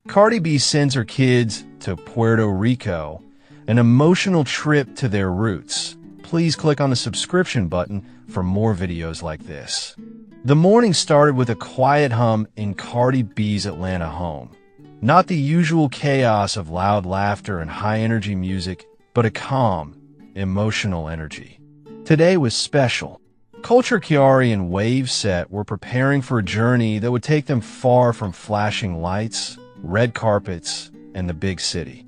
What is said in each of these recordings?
Cardi B sends her kids to Puerto Rico, an emotional trip to their roots. Please click on the subscription button for more videos like this. The morning started with a quiet hum in Cardi B's Atlanta home. Not the usual chaos of loud laughter and high-energy music, but a calm, emotional energy. Today was special. Culture Chiari and Wave Set were preparing for a journey that would take them far from flashing lights, red carpets, and the big city,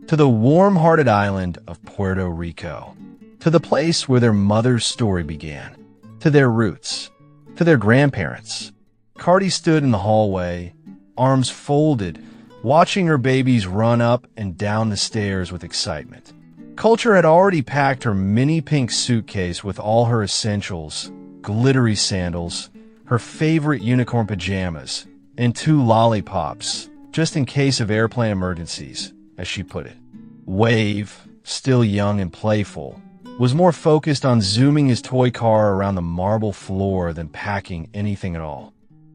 to the warm-hearted island of Puerto Rico, to the place where their mother's story began, to their roots, to their grandparents. Cardi stood in the hallway, arms folded, watching her babies run up and down the stairs with excitement. Culture had already packed her mini pink suitcase with all her essentials, glittery sandals, her favorite unicorn pajamas, and 2 lollipops, just in case of airplane emergencies, as she put it. Wave, still young and playful, was more focused on zooming his toy car around the marble floor than packing anything at all.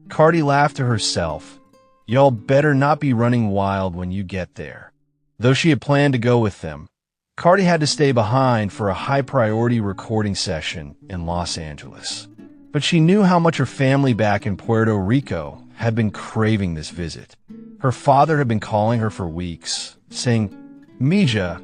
Cardi laughed to herself. Y'all better not be running wild when you get there. Though she had planned to go with them, Cardi had to stay behind for a high-priority recording session in Los Angeles. But she knew how much her family back in Puerto Rico had been craving this visit. Her father had been calling her for weeks, saying, "Mija,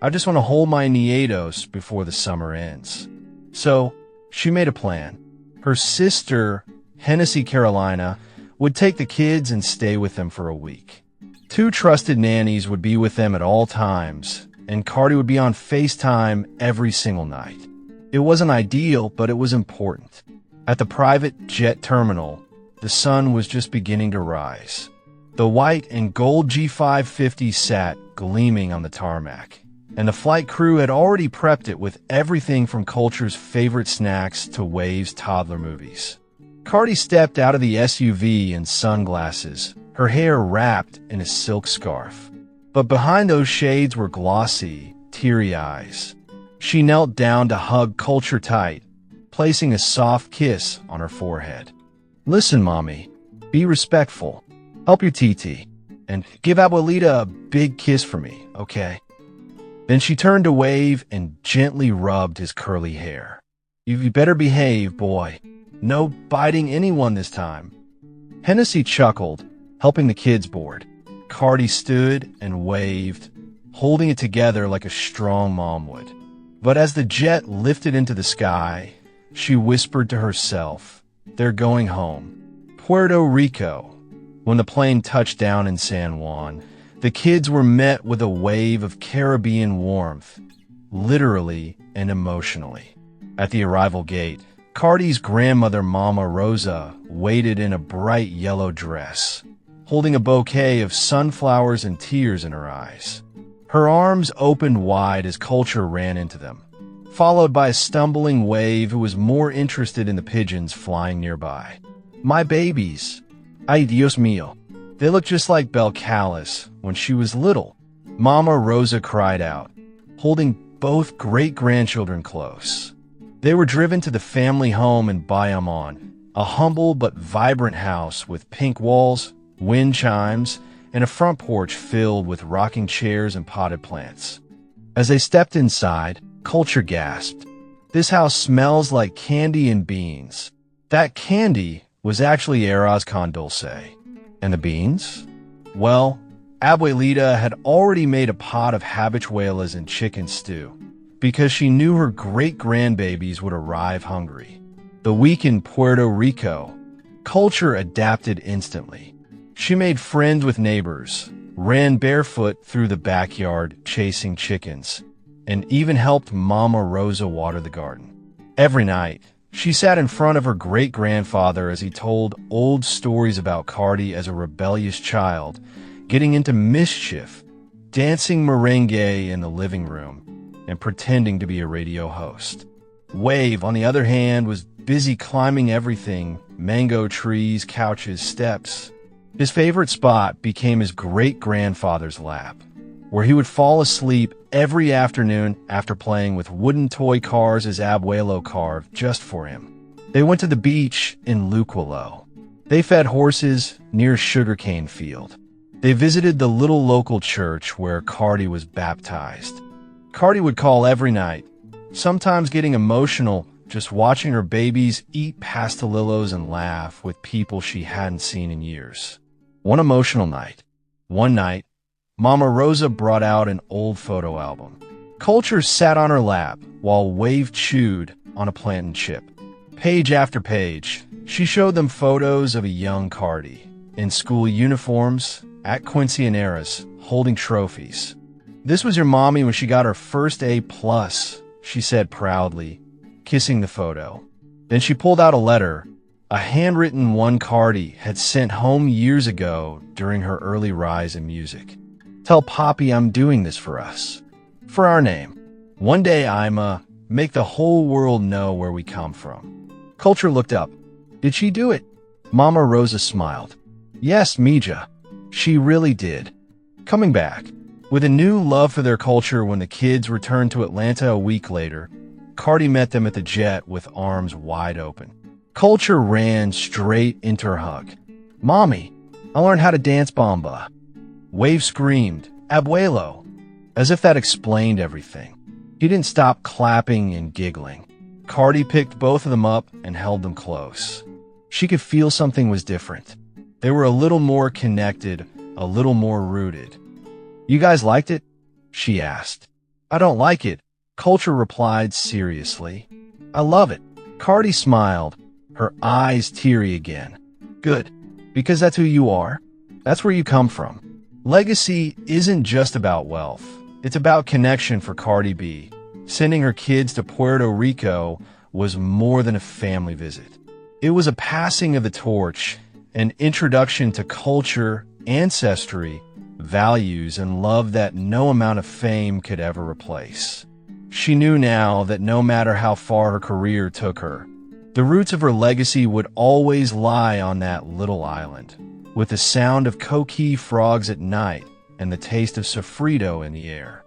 I just want to hold my nietos before the summer ends." So, she made a plan. Her sister, Hennessy Carolina, would take the kids and stay with them for a week. 2 trusted nannies would be with them at all times, and Cardi would be on FaceTime every single night. It wasn't ideal, but it was important. At the private jet terminal, the sun was just beginning to rise. The white and gold G550 sat gleaming on the tarmac, and the flight crew had already prepped it with everything from Culture's favorite snacks to Wave's toddler movies. Cardi stepped out of the SUV in sunglasses, her hair wrapped in a silk scarf. But behind those shades were glossy, teary eyes. She knelt down to hug Culture tight, placing a soft kiss on her forehead. "Listen, Mommy, be respectful. Help your TT, and give Abuelita a big kiss for me, okay?" Then she turned to Wave and gently rubbed his curly hair. "You better behave, boy. No biting anyone this time." Hennessy chuckled, helping the kids board. Cardi stood and waved, holding it together like a strong mom would. But as the jet lifted into the sky, she whispered to herself, "They're going home." Puerto Rico. When the plane touched down in San Juan, the kids were met with a wave of Caribbean warmth, literally and emotionally. At the arrival gate, Cardi's grandmother, Mama Rosa, waited in a bright yellow dress, holding a bouquet of sunflowers and tears in her eyes. Her arms opened wide as Culture ran into them, followed by a stumbling Wave who was more interested in the pigeons flying nearby. "My babies. Ay, Dios mío. They look just like Belle Callis when she was little," Mama Rosa cried out, holding both great-grandchildren close. They were driven to the family home in Bayamon, a humble but vibrant house with pink walls, wind chimes, and a front porch filled with rocking chairs and potted plants. As they stepped inside, Culture gasped. "This house smells like candy and beans." That candy was actually arroz con dulce. And the beans? Well, Abuelita had already made a pot of habichuelas and chicken stew, because she knew her great-grandbabies would arrive hungry. The week in Puerto Rico, Culture adapted instantly. She made friends with neighbors, ran barefoot through the backyard chasing chickens, and even helped Mama Rosa water the garden. Every night, she sat in front of her great-grandfather as he told old stories about Cardi as a rebellious child, getting into mischief, dancing merengue in the living room, and pretending to be a radio host. Wave, on the other hand, was busy climbing everything: mango trees, couches, steps. His favorite spot became his great-grandfather's lap, where he would fall asleep every afternoon after playing with wooden toy cars his abuelo carved just for him. They went to the beach in Luquilo. They fed horses near a sugarcane field. They visited the little local church where Cardi was baptized. Cardi would call every night, sometimes getting emotional just watching her babies eat pastelillos and laugh with people she hadn't seen in years. One night, Mama Rosa brought out an old photo album. Culture sat on her lap while Wave chewed on a plantain chip. Page after page, she showed them photos of a young Cardi in school uniforms, at quinceañeras, holding trophies. "This was your mommy when she got her first A+, she said proudly, kissing the photo. Then she pulled out a letter, a handwritten one Cardi had sent home years ago during her early rise in music. "Tell Poppy I'm doing this for us. For our name. One day I'ma make the whole world know where we come from." Culture looked up. "Did she do it?" Mama Rosa smiled. "Yes, Mija. She really did." Coming back, with a new love for their culture when the kids returned to Atlanta a week later, Cardi met them at the jet with arms wide open. Culture ran straight into her hug. "Mommy, I learned how to dance bomba." Wave screamed, "Abuelo," as if that explained everything. He didn't stop clapping and giggling. Cardi picked both of them up and held them close. She could feel something was different. They were a little more connected, a little more rooted. "You guys liked it?" she asked. "I don't like it," Culture replied seriously. "I love it." Cardi smiled, her eyes teary again. "Good, because that's who you are. That's where you come from." Legacy isn't just about wealth. It's about connection for Cardi B. Sending her kids to Puerto Rico was more than a family visit. It was a passing of the torch, an introduction to culture, ancestry, values, and love that no amount of fame could ever replace. She knew now that no matter how far her career took her, the roots of her legacy would always lie on that little island, with the sound of coqui frogs at night and the taste of sofrito in the air.